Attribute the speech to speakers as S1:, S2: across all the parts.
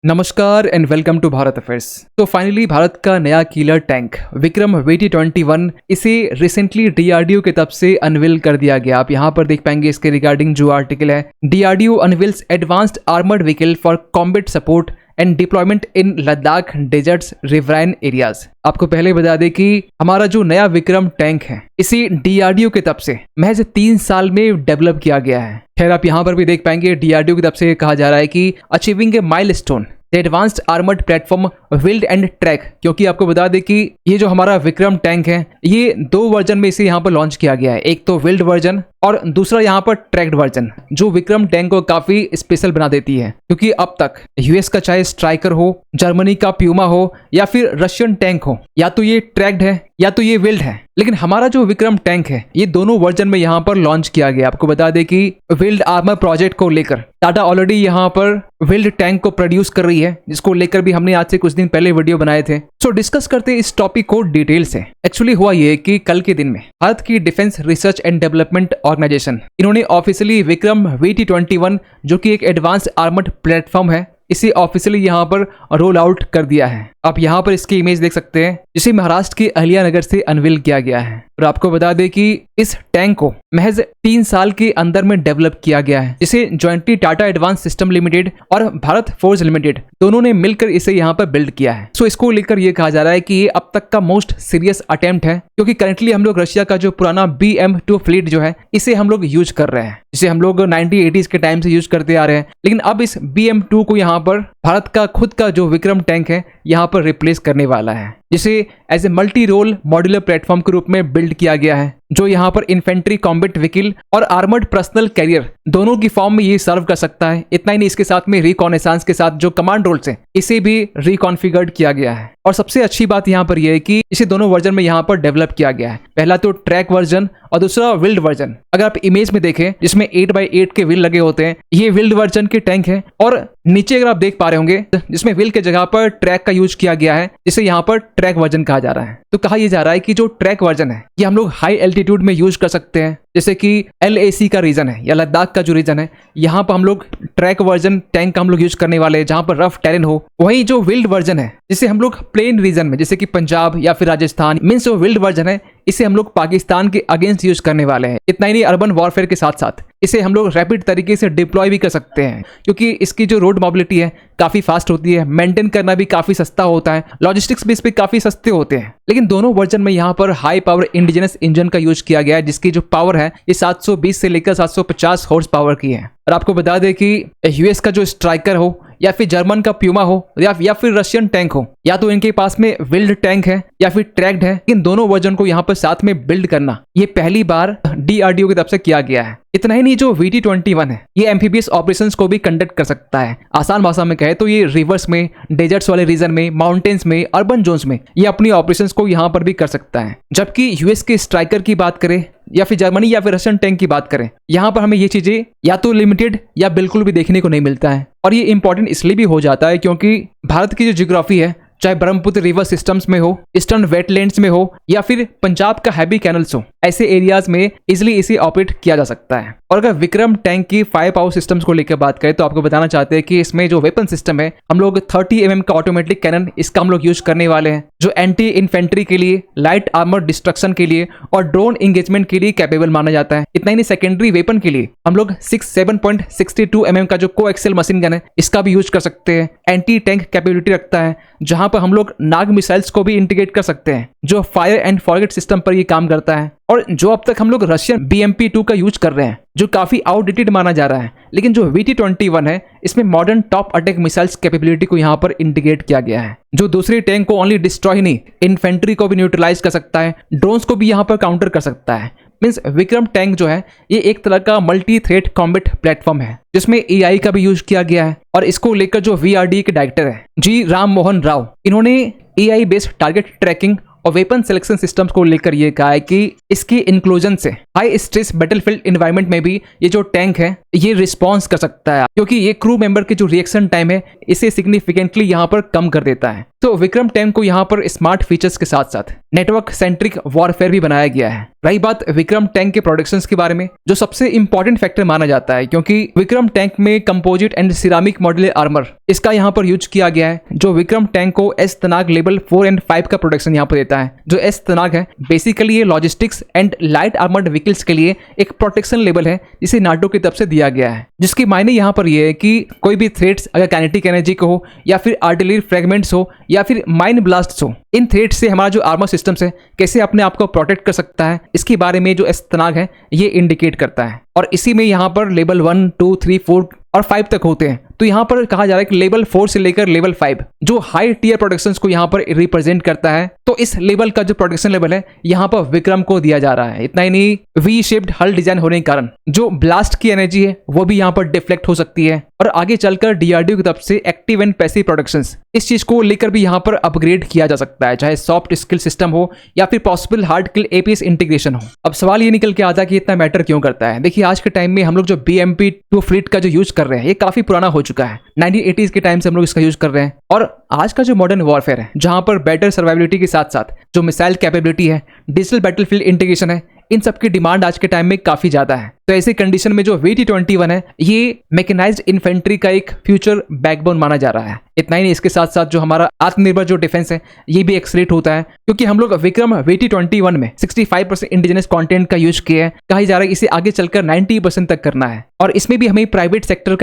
S1: नमस्कार and welcome to Bharat affairs. तो finally Bharat का नया किलर टैंक विक्रम VT-21 इसे रिसेंटली डीआरडीओ की तरफ से अनवील कर दिया गया। आप यहाँ पर देख पाएंगे इसके रिगार्डिंग जो आर्टिकल है, DRDO unveils advanced armoured vehicle for combat support and deployment in Ladakh deserts riverine areas. आपको पहले बता दें कि हमारा जो नया विक्रम टैंक है इसे डीआरडीओ की तरफ से महज 3 साल में डेवलप किया गया है। खैर आप यहाँ पर भी देख पाएंगे डीआरडीओ की तरफ से कहा जा रहा है कि achieving A milestone advanced armoured platform wheeled and track, क्योंकि आपको बता दें कि ये जो हमारा विक्रम टैंक है ये 2 वर्जन में इसे यहाँ पर लॉन्च किया गया है। एक तो व्हील्ड वर्जन और दूसरा यहाँ पर ट्रैक्ड वर्जन, जो विक्रम टैंक को काफी स्पेशल बना देती है। क्योंकि अब तक यूएस का चाहे स्ट्राइकर हो, जर्मनी का प्यूमा हो या फिर रशियन टैंक हो, या तो ये ट्रैक्ड है या तो ये व्हील्ड है, लेकिन हमारा जो विक्रम टैंक है ये दोनों वर्जन में यहाँ पर लॉन्च किया गया। आपको बता दें कि व्हील्ड आर्मर प्रोजेक्ट को लेकर टाटा ऑलरेडी यहाँ पर व्हील्ड टैंक को प्रोड्यूस कर रही है, जिसको लेकर भी हमने आज से कुछ दिन पहले वीडियो बनाए थे। सो डिस्कस करते हैं इस टॉपिक को डिटेल से। एक्चुअली हुआ ये कि कल के दिन में भारत की defence research and development organisation इन्होंने ऑफिशियली विक्रम VT-21 जो कि एक एडवांस्ड आर्मर्ड प्लेटफॉर्म है इसे ऑफिशियली यहाँ पर रोल आउट कर दिया है। आप यहाँ पर इसकी इमेज देख सकते हैं, जिसे महाराष्ट्र के अहिल्यानगर से अनवील किया गया है। और आपको बता दें कि इस टैंक को महज 3 साल के अंदर में डेवलप किया गया है, जिसे jointly Tata advance system limited और भारत फोर्ज लिमिटेड दोनों ने मिलकर इसे यहाँ पर बिल्ड किया है। सो इसको लेकर ये कहा जा रहा है कि ये अब तक का मोस्ट सीरियस अटेम्प्ट है, क्योंकि करंटली हम लोग रशिया का जो पुराना BM-2 फ्लीट जो है इसे हम लोग यूज कर रहे हैं, जिसे हम लोग 1980s के टाइम से यूज करते आ रहे हैं। लेकिन अब इस BM-2 को यहाँ पर भारत का खुद का जो विक्रम टैंक है यहाँ पर रिप्लेस करने वाला है, जिसे as a multi role modular platform के रूप में बिल्ड किया गया है, जो यहाँ पर इन्फेंट्री कॉम्बैट व्हीकल और आर्मर्ड पर्सनल कैरियर दोनों की फॉर्म में ये सर्व कर सकता है। इतना ही नहीं, इसके साथ में रिकॉनेसांस के साथ जो कमांड रोल्स हैं इसे भी रिकॉन्फिगर्ड किया गया है। और सबसे अच्छी बात यहाँ पर यह है कि इसे दोनों वर्जन में यहाँ पर डेवलप किया गया है। पहला तो ट्रैक वर्जन और दूसरा व्हील्ड वर्जन। अगर आप इमेज में देखें जिसमें 8x8 के व्हील लगे होते हैं, ये व्हील्ड वर्जन के टैंक है। और नीचे अगर आप देख पा रहे होंगे जिसमें व्हील के जगह पर ट्रैक का यूज किया गया है, जिसे यहाँ पर ट्रैक वर्जन कहा जा रहा है। तो कहा यह जा रहा है कि जो ट्रैक वर्जन है ये हम लोग हाई एल्टीट्यूड में यूज कर सकते हैं, जैसे कि LAC का रीजन है या लद्दाख का जो रीजन है, यहाँ पर हम लोग ट्रैक वर्जन टैंक का हम लोग यूज करने वाले हैं, जहाँ पर रफ टेरेन हो। वहीं जो व्हील्ड वर्जन है जिसे हम लोग प्लेन रीजन में, जैसे कि पंजाब या फिर राजस्थान, मीन्स जो व्हील्ड वर्जन है इसे हम लोग पाकिस्तान के अगेंस्ट यूज करने वाले हैं। इतना ही नहीं, अर्बन वॉरफेयर के साथ साथ इसे हम लोग रैपिड तरीके से डिप्लॉय भी कर सकते हैं, क्योंकि इसकी जो रोड मोबिलिटी है काफी फास्ट होती है, मेंटेन करना भी काफी सस्ता होता है, लॉजिस्टिक्स भी इस पे काफी सस्ते होते हैं। लेकिन दोनों वर्जन में यहाँ पर हाई पावर इंडिजिनस इंजन का यूज किया गया है, जिसकी जो पावर है ये 720 से लेकर 750 हॉर्स पावर की है। और आपको बता दें कि यूएस का जो स्ट्राइकर हो या फिर जर्मन का प्यूमा हो या फिर रशियन टैंक हो, या तो इनके पास में व्हील्ड टैंक है या फिर ट्रैक्ड है, इन दोनों वर्जन को यहाँ पर साथ में बिल्ड करना ये पहली बार डीआरडीओ की तरफ से किया गया है। इतना ही नहीं, जो VT-21 है ये एम्फीबियस ऑपरेशंस को भी कंडक्ट कर सकता है। आसान भाषा में कहे तो ये रिवर्स में, डेजर्ट्स वाले रीजन में, माउंटेन्स में, अर्बन जोन्स में ये अपनी ऑपरेशंस को यहाँ पर भी कर सकता है। जबकि यूएस के स्ट्राइकर की बात करें या फिर जर्मनी या फिर रशियन टैंक की बात करें, यहाँ पर हमें ये चीजें या तो लिमिटेड या बिल्कुल भी देखने को नहीं मिलता है। और ये इंपॉर्टेंट इसलिए भी हो जाता है क्योंकि भारत की जो जियोग्राफी है, चाहे ब्रह्मपुत्र रिवर सिस्टम्स में हो, ईस्टर्न वेटलैंड्स में हो या फिर पंजाब का हैवी कैनल्स हो, ऐसे एरियाज में इजिली इसे ऑपरेट किया जा सकता है। और अगर विक्रम टैंक की फायर पावर सिस्टम्स को लेकर बात करें तो आपको बताना चाहते हैं कि इसमें जो वेपन सिस्टम है हम लोग 30 mm का ऑटोमेटिक कैनन इसका हम लोग यूज करने वाले हैं, जो एंटी इन्फेंट्री के लिए, लाइट आर्मर डिस्ट्रक्शन के लिए और ड्रोन इंगेजमेंट के लिए कैपेबल माना जाता है। इतना ही नहीं, सेकेंडरी वेपन के लिए हम लोग 7.62 mm का जो कोएक्सियल मशीन गन है इसका भी यूज कर सकते हैं। एंटी टैंक कैपेबिलिटी रखता है, जहां पर हम लोग नाग मिसाइल्स को भी इंटीग्रेट कर सकते हैं, जो फायर एंड फॉरगेट सिस्टम पर ये काम करता है। और जो अब तक हम लोग रशियन BMP-2 का यूज कर रहे हैं, जो काफी आउटडेटेड माना जा रहा है, लेकिन जो VT-21 है इसमें modern top attack missiles capability को यहाँ पर इंटीग्रेट किया गया है, जो दूसरे टैंक को ओनली डिस्ट्रॉय नहीं, इन्फेंट्री को भी न्यूट्रलाइज कर सकता है, ड्रोन्स को भी यहाँ पर काउंटर कर सकता है। मीन्स विक्रम टैंक जो है ये एक तरह का मल्टी थ्रेट कॉम्बैट प्लेटफॉर्म है, जिसमें AI का भी यूज किया गया है। और इसको लेकर जो VRD के डायरेक्टर है जी राम मोहन राव, इन्होंने AI बेस्ड टारगेट ट्रैकिंग और वेपन सिलेक्शन सिस्टम्स को लेकर ये कहा है कि इसके इंक्लूजन से हाई स्ट्रेस बैटलफील्ड एनवायरनमेंट में भी ये जो टैंक है ये रिस्पॉन्स कर सकता है, क्योंकि ये क्रू मेंबर के जो रिएक्शन टाइम है इसे सिग्निफिकेंटली यहाँ पर कम कर देता है। तो विक्रम टैंक को यहाँ पर स्मार्ट फीचर्स के साथ साथ नेटवर्क सेंट्रिक वॉरफेयर भी बनाया गया है। रही बात विक्रम टैंक के प्रोडक्शंस के बारे में, जो सबसे इंपॉर्टेंट फैक्टर माना जाता है, क्योंकि विक्रम टैंक में composite and ceramic modular armour इसका यहाँ पर यूज किया गया है, जो विक्रम टैंक को एस तनाग लेवल 4 और 5 का प्रोडक्शन यहाँ पर देता है। जो एस तनाग है बेसिकली ये logistics and light armoured vehicles के लिए एक प्रोटेक्शन लेवल है जिसे नाटो की तरफ से दिया गया है, जिसकी मायने यहाँ पर यह है कि कोई भी थ्रेट्स अगर काइनेटिक एनर्जी को हो या फिर आर्टिलरी फ्रेगमेंट्स हो या फिर माइन ब्लास्ट हो, इन थ्रेट्स से हमारा जो आर्मर सिस्टम्स है कैसे अपने आप को प्रोटेक्ट कर सकता है, इसके बारे में जो एस तनाग है ये इंडिकेट करता है। और इसी में यहाँ पर लेवल 1, 2, 3, 4 और 5 तक होते हैं। तो यहाँ पर कहा जा रहा है कि लेवल 4 से लेकर लेवल 5 जो हाई टीयर प्रोडक्शंस को यहाँ पर रिप्रेजेंट करता है, तो इस लेवल का जो प्रोडक्शन लेवल है यहाँ पर विक्रम को दिया जा रहा है। इतना ही नहीं, वी शेप्ड हल डिजाइन होने के कारण जो ब्लास्ट की एनर्जी है वो भी यहाँ पर डिफ्लेक्ट हो सकती है और आगे चलकर डीआरडीओ की तरफ से एक्टिव एंड पैसिव प्रोडक्शंस इस चीज को लेकर भी यहाँ पर अपग्रेड किया जा सकता है, चाहे सॉफ्ट स्किल सिस्टम हो या फिर possible hard skill APS integration हो। अब सवाल ये निकल के आता है कि इतना मैटर क्यों करता है। देखिए आज के टाइम में हम लोग जो BMP-2 फ्लीट का जो यूज कर रहे हैं ये काफी पुराना हो चुका है। 1980s के टाइम से हम लोग इसका यूज कर रहे हैं और आज का जो मॉडर्न वॉरफेयर है जहां पर बेटर सर्वाइबिलिटी के साथ साथ जो मिसाइल कैपेबिलिटी है, डिजिटल बैटलफील्ड इंटीग्रेशन है, इन सब की डिमांड आज के टाइम में काफी ज्यादा है। तो ऐसी कंडीशन में जो VT-21 है ये मैकेनाइज्ड इन्फेंट्री का एक फ्यूचर बैकबोन माना जा रहा है। इतना ही नहीं, इसके साथ साथ जो हमारा आत्मनिर्भर जो डिफेंस है ये भी एक्सलेट होता है, क्योंकि हम लोग विक्रम VT-21 में 65% इंडिजिनस कंटेंट का यूज किया है। कहा जा रहा है इसे आगे चलकर 90% तक करना है और इसमें भी हमें प्राइवेट सेक्टर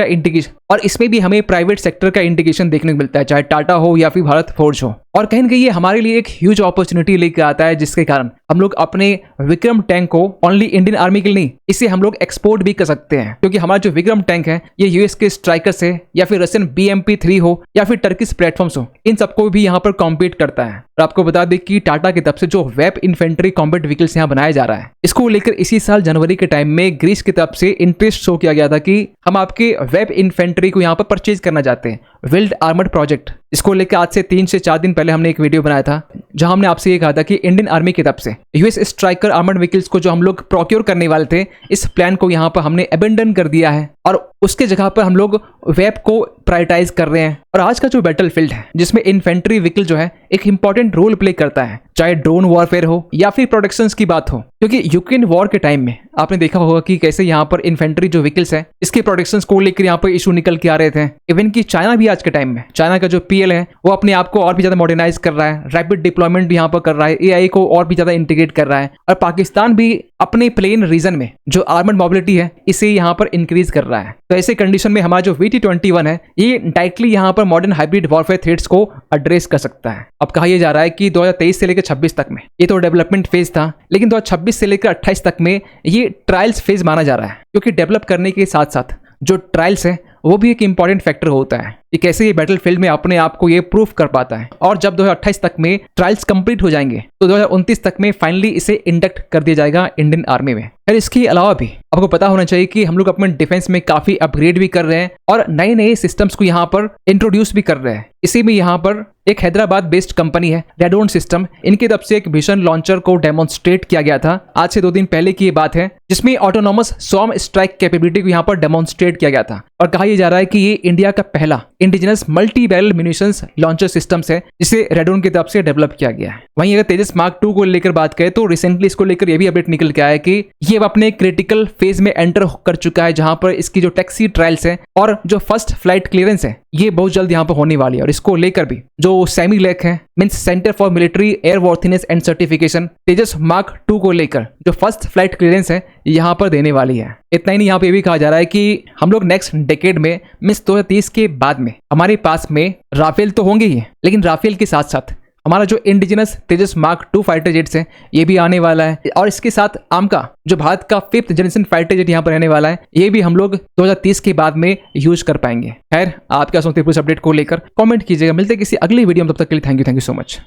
S1: का इंटीग्रेशन देखने को मिलता है, चाहे टाटा हो या फिर भारत फोर्ज हो। और कहीं ना कहीं ये हमारे लिए एक ह्यूज अपॉर्चुनिटी लेकर आता है, जिसके कारण हम लोग अपने विक्रम टैंक को ओनली इंडियन आर्मी के लिए नहीं, इसे हम लोग एक्सपोर्ट भी कर सकते हैं, क्योंकि हमारा जो विक्रम टैंक है ये यूएस के स्ट्राइकर से या फिर रशियन BMP-3 हो या फिर टर्किश प्लेटफॉर्म्स हो, इन सबको भी यहाँ पर कॉम्पीट करता है। और आपको बता दें कि टाटा की तरफ से जो वेब इन्फेंट्री कॉम्बैट व्हीकल्स यहाँ बनाया जा रहा है, इसको लेकर इसी साल जनवरी के टाइम में ग्रीस की तरफ से इंटरेस्ट शो किया गया था कि हम आपके वेब इन्फेंट्री को यहाँ पर परचेज करना चाहते हैं, वेल्ड आर्मर्ड प्रोजेक्ट। इसको लेकर आज से 3 से 4 दिन पहले हमने एक वीडियो बनाया था जहां हमने आपसे ये कहा था कि इंडियन आर्मी की तरफ से यूएस स्ट्राइकर आर्मर्ड व्हीकल्स को जो हम लोग प्रोक्योर करने वाले थे, इस प्लान को यहाँ पर हमने अबेंडन कर दिया है और उसके जगह पर हम लोग वेब को प्रायोरिटाइज कर रहे हैं। और आज का जो बैटलफील्ड है जिसमें इन्फेंट्री व्हीकल जो है एक इंपॉर्टेंट रोल प्ले करता है, चाहे ड्रोन वॉरफेयर हो या फिर प्रोडक्शंस की बात हो, क्योंकि यूक्रेन वॉर के टाइम में आपने देखा होगा कि कैसे यहाँ पर इन्फेंट्री जो व्हीकल्स है इसके प्रोडक्शंस को लेकर यहाँ पर इशू निकल के आ रहे थे। इवन कि चाइना भी आज के टाइम में, चाइना का जो PL है वो अपने आप को और भी ज्यादा मॉडर्नाइज कर रहा है, रैपिड डिप्लॉयमेंट भी यहाँ पर कर रहा है, AI को और भी ज्यादा इंटीग्रेट कर रहा है और पाकिस्तान भी अपने प्लेन रीजन में जो आर्मर्ड मोबिलिटी है इसे यहाँ पर इंक्रीज कर रहा है। तो ऐसे कंडीशन में हमारा जो VT-21 है ये डायरेक्टली यहाँ पर मॉडर्न हाइब्रिड वॉरफेयर थ्रेट्स को एड्रेस कर सकता है। अब कहा यह जा रहा है कि 2023 से लेकर 26 तक में ये तो डेवलपमेंट फेज था, लेकिन 2026 से लेकर 28 तक में ये ट्रायल्स फेज माना जा रहा है, क्योंकि डेवलप करने के साथ साथ जो ट्रायल्स है वो भी एक इंपॉर्टेंट फैक्टर होता है कि कैसे ये बैटलफील्ड में अपने आप को ये प्रूफ कर पाता है। और जब 2028 तक में ट्रायल्स कंप्लीट हो जाएंगे तो 2029 तक में फाइनली इसे इंडक्ट कर दिया जाएगा इंडियन आर्मी में। और इसके अलावा भी आपको पता होना चाहिए कि हम लोग अपने डिफेंस में काफी अपग्रेड भी कर रहे हैं और नए नए सिस्टम्स को यहाँ पर इंट्रोड्यूस भी कर रहे हैं। इसी में यहाँ पर एक हैदराबाद बेस्ड कंपनी है रेडोन सिस्टम, इनकी तरफ से एक मिशन लॉन्चर को डेमोन्स्ट्रेट किया गया था आज से 2 दिन पहले की ये बात है, जिसमें ऑटोनोमस स्वॉर्म स्ट्राइक कैपेबिलिटी को यहाँ पर डेमोन्स्ट्रेट किया गया था। और कहा यह जा रहा है कि ये इंडिया का पहला indigenous multi barrel munitions launcher systems है जिसे रेडोन की तरफ से डेवलप किया गया है। वहीं अगर तेजस मार्क 2 को लेकर बात करें तो रिसेंटली इसको लेकर ये भी अपडेट निकल के आया कि ये अपने क्रिटिकल फेज में एंटर कर चुका है, जहां पर इसकी जो टैक्सी ट्रायल्स है और जो फर्स्ट फ्लाइट क्लियरेंस है ये बहुत जल्द यहाँ पर होने वाली है। और इसको लेकर भी जो सेमीलेक है means centre for military airworthiness and certification Tejas mark 2 को लेकर जो फर्स्ट फ्लाइट क्लियरेंस है यहाँ पर देने वाली है। इतना ही नहीं, यहाँ पे भी कहा जा रहा है कि हम लोग नेक्स्ट डेकेड में मींस 2030 के बाद में हमारे पास में राफेल तो होंगे ही, लेकिन राफेल के साथ साथ हमारा जो इंडिजिनस तेजस मार्क 2 फाइटर जेट्स है ये भी आने वाला है। और इसके साथ आमका जो भारत का 5th जनरेशन फाइटर जेट यहाँ पर रहने वाला है ये भी हम लोग 2030 के बाद में यूज कर पाएंगे। खैर, आप क्या सोचते हैं पूरे अपडेट को लेकर कमेंट कीजिएगा। मिलते हैं किसी अगली वीडियो में, तब तक के लिए थैंक यू सो मच।